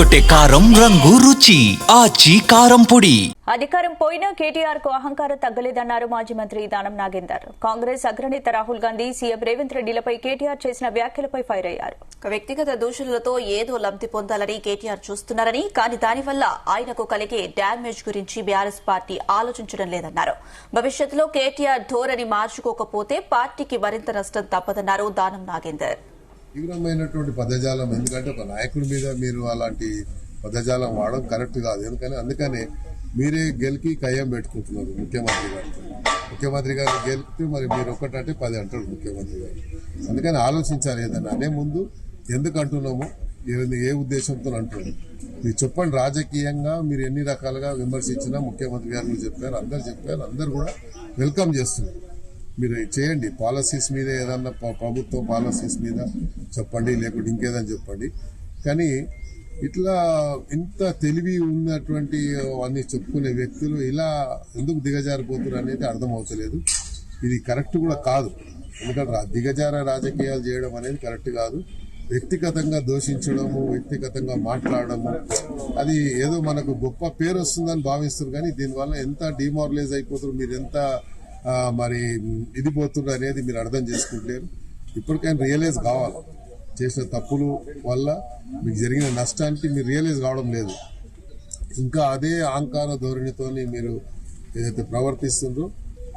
ఎర్రగొట్టే కారం రంగు రుచి ఆచి కారం పొడి. అధికారం పోయినా కేటీఆర్ కు అహంకారం తగ్గలేదన్నారు మాజీ మంత్రి దానం నాగేందర్. కాంగ్రెస్ అగ్రనేత రాహుల్ గాంధీ సీఎం రేవంత్ రెడ్డిలపై కేటీఆర్ చేసిన వ్యాఖ్యలపై ఫైర్ అయ్యారు. వ్యక్తిగత దూషణలతో ఏదో లబ్ది పొందాలని కేటీఆర్ చూస్తున్నారని, కానీ దానివల్ల ఆయనకు కలిగే డ్యామేజ్ గురించి బీఆర్ఎస్ పార్టీ ఆలోచించడం లేదన్నారు. భవిష్యత్తులో కేటీఆర్ ధోరణి మార్చుకోకపోతే పార్టీకి మరింత నష్టం తప్పదన్నారు దానం నాగేందర్. తీవ్రమైనటువంటి పదజాలం, ఎందుకంటే ఒక నాయకుడి మీద మీరు అలాంటి పదజాలం వాడడం కరెక్ట్ కాదు. అందుకనే మీరే గెలికి కయ్యం పెట్టుకుంటున్నారు ముఖ్యమంత్రి గారు గెలిపితే మరి మీరు ఒకటంటే 10 అంటారు ముఖ్యమంత్రి గారు. అందుకని ఆలోచించాలి, ఏదన్నా అనే ముందు ఎందుకు అంటున్నామో, ఏ ఉద్దేశంతో అంటున్నాము మీరు చెప్పండి. రాజకీయంగా మీరు ఎన్ని రకాలుగా విమర్శించినా ముఖ్యమంత్రి గారు చెప్పారు, అందరు కూడా వెల్కమ్ చేస్తున్నారు. మీరు చేయండి, పాలసీస్ మీద ఏదన్నా ప్రభుత్వ పాలసీస్ మీద చెప్పండి, లేకుంటే ఇంకేదని చెప్పండి. కానీ ఇట్లా ఇంత తెలివి ఉన్నటువంటి అన్ని చెప్పుకునే వ్యక్తులు ఇలా ఎందుకు దిగజారిపోతున్నారు అనేది అర్థమవుతలేదు. ఇది కరెక్ట్ కూడా కాదు. ఎందుకంటే దిగజార రాజకీయాలు చేయడం అనేది కరెక్ట్ కాదు. వ్యక్తిగతంగా దూషించడము, వ్యక్తిగతంగా మాట్లాడము, అది ఏదో మనకు గొప్ప పేరు వస్తుందని భావిస్తారు. కానీ దీనివల్ల ఎంత డిమారలైజ్ అయిపోతారు, మీరు ఎంత మరి ఇది పోతున్నారు అనేది మీరు అర్థం చేసుకుంటలేరు. ఇప్పటికైనా రియలైజ్ కావాలి, చేసిన తప్పుల వల్ల మీకు జరిగిన నష్టానికి మీరు రియలైజ్ కావడం లేదు. ఇంకా అదే అహంకార ధోరణితో మీరు ఏదైతే ప్రవర్తిస్తుందో,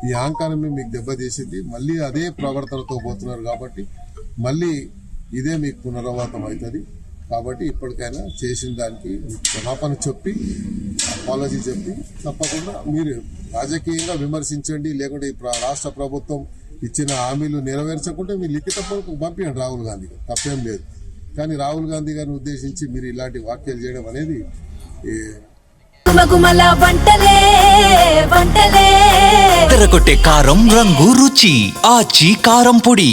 ఈ అహంకారమే మీకు దెబ్బతీసింది. మళ్ళీ అదే ప్రవర్తనతో పోతున్నారు కాబట్టి మళ్ళీ ఇదే మీకు పునరావృతం అవుతుంది. కాబట్టి ఇప్పటికైనా చేసిన దానికి క్షమాపణ చెప్పి, అపాలజీ చెప్పి, తప్పకుండా మీరు రాజకీయంగా విమర్శించండి. లేకుంటే రాష్ట్ర ప్రభుత్వం ఇచ్చిన హామీలు నెరవేర్చకుంటే మీరు లిఖిత పంపించండి రాహుల్ గాంధీ గారు, తప్పేం లేదు. కానీ రాహుల్ గాంధీ గారిని ఉద్దేశించి మీరు ఇలాంటి వ్యాఖ్యలు చేయడం అనేది ఎర్రగొట్టే కారం రంగు రుచి ఆచి కారం పొడి.